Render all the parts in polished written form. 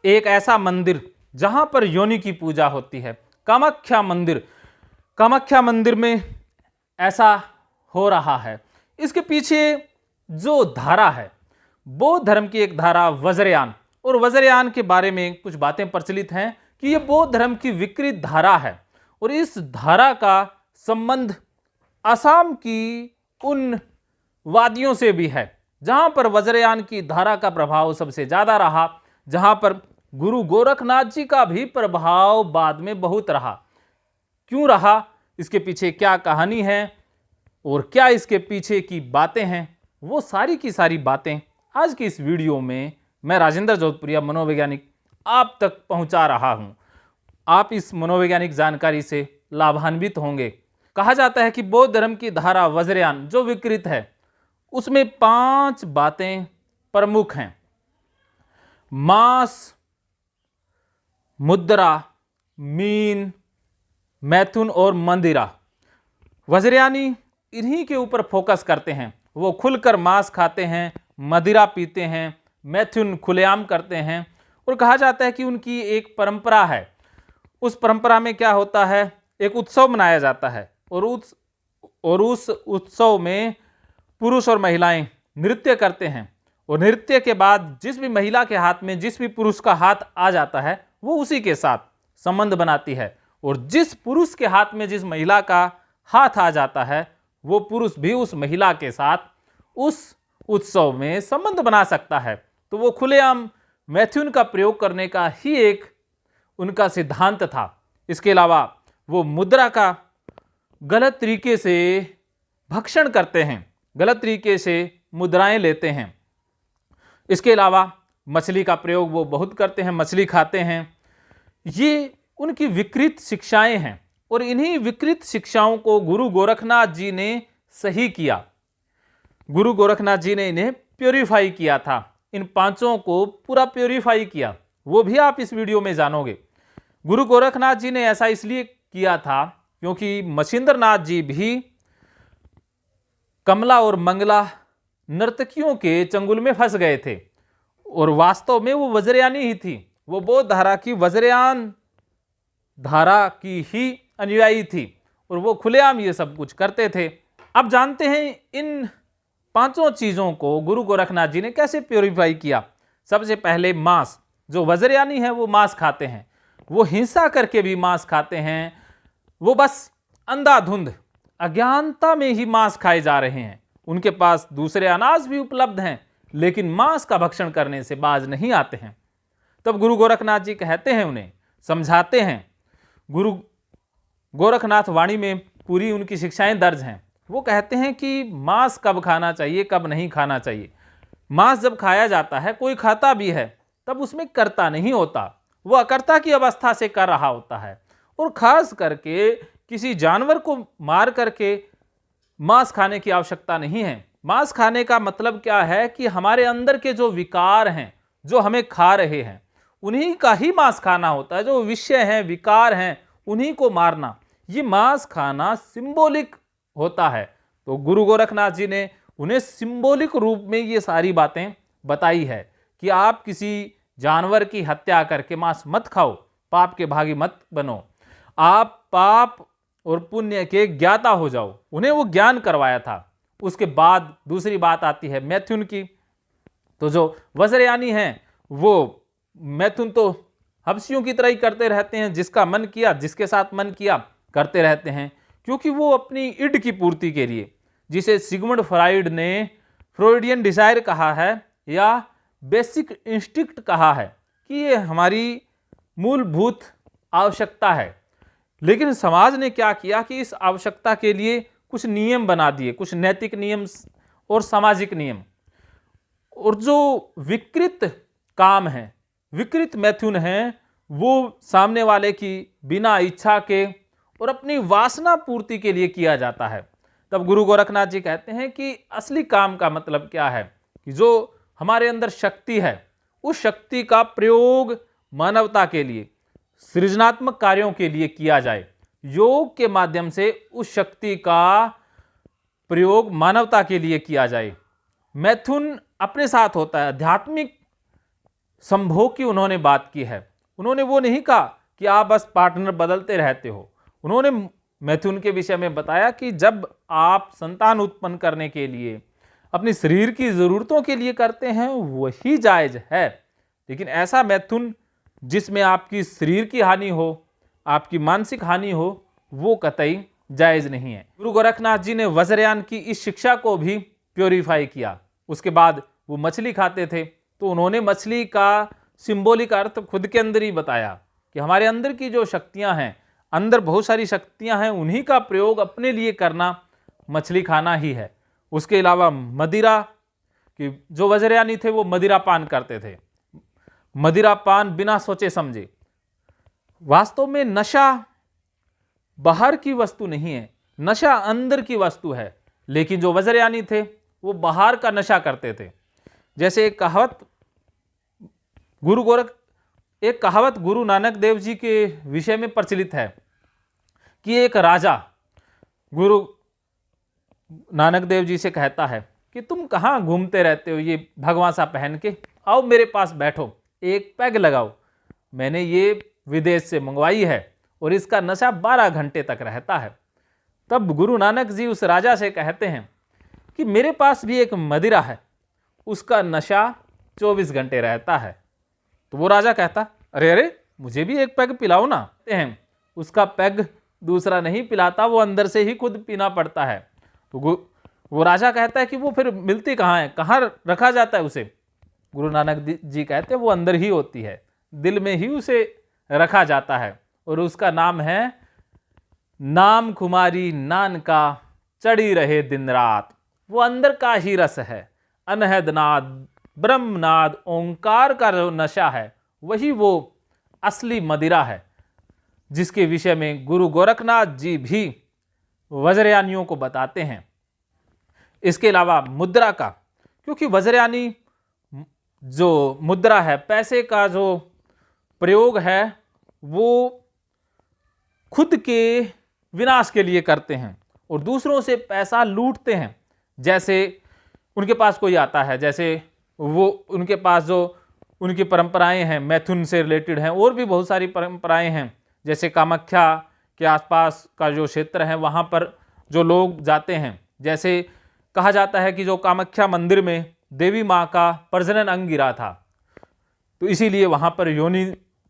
एक ऐसा मंदिर जहां पर योनि की पूजा होती है, कामाख्या मंदिर। कामाख्या मंदिर में ऐसा हो रहा है। इसके पीछे जो धारा है, बौद्ध धर्म की एक धारा वज्रयान, और वज्रयान के बारे में कुछ बातें प्रचलित हैं कि यह बौद्ध धर्म की विकृत धारा है और इस धारा का संबंध असम की उन वादियों से भी है जहां पर वज्रयान की धारा का प्रभाव सबसे ज्यादा रहा, जहां पर गुरु गोरखनाथ जी का भी प्रभाव बाद में बहुत रहा। क्यों रहा, इसके पीछे क्या कहानी है और क्या इसके पीछे की बातें हैं, वो सारी की सारी बातें आज की इस वीडियो में मैं राजेंद्र जोधपुरिया मनोवैज्ञानिक आप तक पहुंचा रहा हूं। आप इस मनोवैज्ञानिक जानकारी से लाभान्वित होंगे। कहा जाता है कि बौद्ध धर्म की धारा वज्रयान जो विकृत है उसमें 5 बातें प्रमुख हैं: मास, मुद्रा, मीन, मैथुन और मंदिरा। वज्रयानी इन्हीं के ऊपर फोकस करते हैं। वो खुलकर मांस खाते हैं, मदिरा पीते हैं, मैथुन खुलेआम करते हैं। और कहा जाता है कि उनकी एक परंपरा है। उस परंपरा में क्या होता है, एक उत्सव मनाया जाता है और उस उत्सव में पुरुष और महिलाएं नृत्य करते हैं और नृत्य के बाद जिस भी महिला के हाथ में जिस भी पुरुष का हाथ आ जाता है वो उसी के साथ संबंध बनाती है, और जिस पुरुष के हाथ में जिस महिला का हाथ आ जाता है वो पुरुष भी उस महिला के साथ उस उत्सव में संबंध बना सकता है। तो वो खुलेआम मैथुन का प्रयोग करने का ही एक उनका सिद्धांत था। इसके अलावा वो मुद्रा का गलत तरीके से भक्षण करते हैं, गलत तरीके से मुद्राएं लेते हैं। इसके अलावा मछली का प्रयोग वो बहुत करते हैं, मछली खाते हैं। ये उनकी विकृत शिक्षाएं हैं और इन्हीं विकृत शिक्षाओं को गुरु गोरखनाथ जी ने सही किया। गुरु गोरखनाथ जी ने इन्हें प्योरीफाई किया था, इन 5 को पूरा प्योरीफाई किया, वो भी आप इस वीडियो में जानोगे। गुरु गोरखनाथ जी ने ऐसा इसलिए किया था क्योंकि मछिंद्रनाथ जी भी कमला और मंगला नर्तकियों के चंगुल में फंस गए थे और वास्तव में वो वज्रयानी ही थी। वो बौद्ध धारा की वज्रयान धारा की ही अनुयायी थी और वो खुलेआम ये सब कुछ करते थे। अब जानते हैं इन 5 चीजों को गुरु गोरखनाथ जी ने कैसे प्योरीफाई किया। सबसे पहले मांस, जो वज्रयानी है वो मांस खाते हैं, वो हिंसा करके भी मांस खाते हैं, वो बस अंधाधुंध अज्ञानता में ही मांस खाए जा रहे हैं। उनके पास दूसरे अनाज भी उपलब्ध हैं लेकिन मांस का भक्षण करने से बाज नहीं आते हैं। तब गुरु गोरखनाथ जी कहते हैं, उन्हें समझाते हैं। गुरु गोरखनाथ वाणी में पूरी उनकी शिक्षाएं दर्ज हैं। वो कहते हैं कि मांस कब खाना चाहिए, कब नहीं खाना चाहिए। मांस जब खाया जाता है, कोई खाता भी है, तब उसमें कर्ता नहीं होता, वो अकर्ता की अवस्था से कर रहा होता है। और खास करके किसी जानवर को मार करके मांस खाने की आवश्यकता नहीं है। मांस खाने का मतलब क्या है कि हमारे अंदर के जो विकार हैं, जो हमें खा रहे हैं, उन्हीं का ही मांस खाना होता है। जो विषय हैं, विकार हैं, उन्हीं को मारना, ये मांस खाना सिंबॉलिक होता है। तो गुरु गोरखनाथ जी ने उन्हें सिंबॉलिक रूप में ये सारी बातें बताई है कि आप किसी जानवर की हत्या करके मांस मत खाओ, पाप के भागी मत बनो, आप पाप और पुण्य के ज्ञाता हो जाओ। उन्हें वो ज्ञान करवाया था। उसके बाद दूसरी बात आती है मैथुन की। तो जो वज्रयानी हैं वो मैथुन तो हबसियों की तरह ही करते रहते हैं, जिसका मन किया, जिसके साथ मन किया करते रहते हैं, क्योंकि वो अपनी इड की पूर्ति के लिए, जिसे सिगमंड फ्राइड ने फ्रॉइडियन डिजायर कहा है या बेसिक इंस्टिंक्ट कहा है कि ये हमारी मूलभूत आवश्यकता है। लेकिन समाज ने क्या किया कि इस आवश्यकता के लिए कुछ नियम बना दिए, कुछ नैतिक नियम और सामाजिक नियम। और जो विकृत काम है, विकृत मैथुन है, वो सामने वाले की बिना इच्छा के और अपनी वासना पूर्ति के लिए किया जाता है। तब गुरु गोरखनाथ जी कहते हैं कि असली काम का मतलब क्या है कि जो हमारे अंदर शक्ति है, उस शक्ति का प्रयोग मानवता के लिए, सृजनात्मक कार्यों के लिए किया जाए। योग के माध्यम से उस शक्ति का प्रयोग मानवता के लिए किया जाए। मैथुन अपने साथ होता है, आध्यात्मिक संभोग की उन्होंने बात की है। उन्होंने वो नहीं कहा कि आप बस पार्टनर बदलते रहते हो। उन्होंने मैथुन के विषय में बताया कि जब आप संतान उत्पन्न करने के लिए अपनी शरीर की ज़रूरतों के लिए करते हैं वही जायज़ है, लेकिन ऐसा मैथुन जिसमें आपकी शरीर की हानि हो, आपकी मानसिक हानि हो, वो कतई जायज़ नहीं है। गुरु गोरखनाथ जी ने वज्रयान की इस शिक्षा को भी प्योरीफाई किया। उसके बाद वो मछली खाते थे, तो उन्होंने मछली का सिंबॉलिक अर्थ खुद के अंदर ही बताया कि हमारे अंदर की जो शक्तियां हैं, अंदर बहुत सारी शक्तियां हैं, उन्हीं का प्रयोग अपने लिए करना मछली खाना ही है। उसके अलावा मदिरा कि जो वज्रयानी थे वो मदिरा पान करते थे, मदिरा पान बिना सोचे समझे। वास्तव में नशा बाहर की वस्तु नहीं है, नशा अंदर की वस्तु है। लेकिन जो वज्रयानी थे वो बाहर का नशा करते थे। जैसे एक कहावत गुरु नानक देव जी के विषय में प्रचलित है कि एक राजा गुरु नानक देव जी से कहता है कि तुम कहाँ घूमते रहते हो ये भगवा सा पहन के, आओ मेरे पास बैठो, एक पैग लगाओ, मैंने ये विदेश से मंगवाई है और इसका नशा 12 घंटे तक रहता है। तब गुरु नानक जी उस राजा से कहते हैं कि मेरे पास भी एक मदिरा है, उसका नशा 24 घंटे रहता है। तो वो राजा कहता, अरे अरे मुझे भी एक पैग पिलाओ ना। उसका पैग दूसरा नहीं पिलाता, वो अंदर से ही खुद पीना पड़ता है। तो वो राजा कहता है कि वो फिर मिलती कहाँ है, कहाँ रखा जाता है उसे? गुरु नानक जी कहते हैं वो अंदर ही होती है, दिल में ही उसे रखा जाता है, और उसका नाम है नाम खुमारी नान का चढ़ी रहे दिन रात। वो अंदर का ही रस है, अनहद नाद, ब्रह्मनाद, ओंकार का जो नशा है वही वो असली मदिरा है, जिसके विषय में गुरु गोरखनाथ जी भी वज्रयानियों को बताते हैं। इसके अलावा मुद्रा का, क्योंकि वज्रयानी जो मुद्रा है, पैसे का जो प्रयोग है, वो खुद के विनाश के लिए करते हैं और दूसरों से पैसा लूटते हैं। जैसे उनके पास कोई आता है, जैसे वो उनके पास जो उनकी परंपराएं हैं मैथुन से रिलेटेड हैं, और भी बहुत सारी परंपराएं हैं। जैसे कामाख्या के आसपास का जो क्षेत्र है वहाँ पर जो लोग जाते हैं, जैसे कहा जाता है कि जो कामाख्या मंदिर में देवी माँ का प्रजनन अंग गिरा था, तो इसीलिए वहाँ पर योनि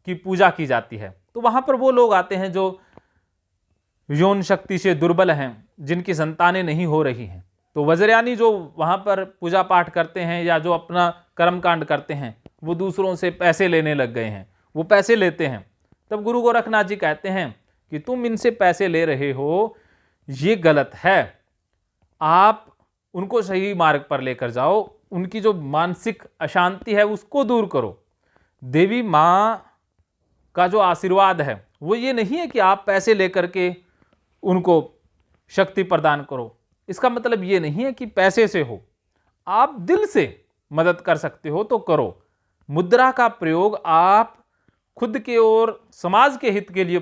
की पूजा की जाती है। तो वहाँ पर वो लोग आते हैं जो यौन शक्ति से दुर्बल हैं, जिनकी संतानें नहीं हो रही हैं। तो वज्रयानी जो वहाँ पर पूजा पाठ करते हैं या जो अपना कर्मकांड करते हैं, वो दूसरों से पैसे लेने लग गए हैं, वो पैसे लेते हैं। तब गुरु गोरखनाथ जी कहते हैं कि तुम इनसे पैसे ले रहे हो, ये गलत है, आप उनको सही मार्ग पर लेकर जाओ, उनकी जो मानसिक अशांति है उसको दूर करो। देवी माँ का जो आशीर्वाद है वो ये नहीं है कि आप पैसे लेकर के उनको शक्ति प्रदान करो। इसका मतलब ये नहीं है कि पैसे से हो, आप दिल से मदद कर सकते हो तो करो। मुद्रा का प्रयोग आप खुद के और समाज के हित के लिए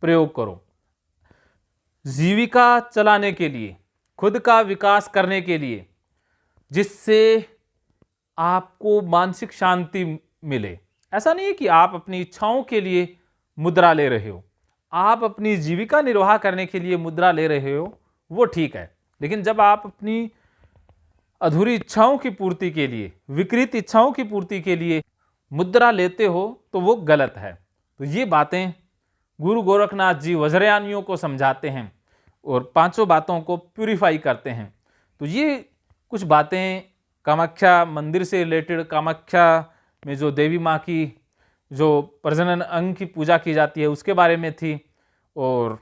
प्रयोग करो, जीविका चलाने के लिए, खुद का विकास करने के लिए, जिससे आपको मानसिक शांति मिले। ऐसा नहीं है कि आप अपनी इच्छाओं के लिए मुद्रा ले रहे हो, आप अपनी जीविका निर्वाह करने के लिए मुद्रा ले रहे हो, वो ठीक है। लेकिन जब आप अपनी अधूरी इच्छाओं की पूर्ति के लिए, विकृत इच्छाओं की पूर्ति के लिए मुद्रा लेते हो तो वो गलत है। तो ये बातें गुरु गोरखनाथ जी वज्रयानियों को समझाते हैं और पांचों बातों को प्यूरिफाई करते हैं। तो ये कुछ बातें कामाख्या मंदिर से रिलेटेड, कामाख्या में जो देवी माँ की जो प्रजनन अंग की पूजा की जाती है उसके बारे में थी, और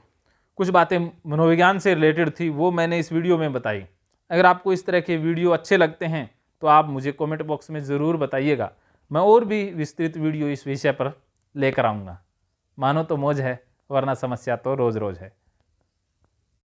कुछ बातें मनोविज्ञान से रिलेटेड थी, वो मैंने इस वीडियो में बताई। अगर आपको इस तरह के वीडियो अच्छे लगते हैं तो आप मुझे कमेंट बॉक्स में ज़रूर बताइएगा, मैं और भी विस्तृत वीडियो इस विषय पर लेकर आऊँगा। मानो तो मौज है, वरना समस्या तो रोज़ रोज़ है।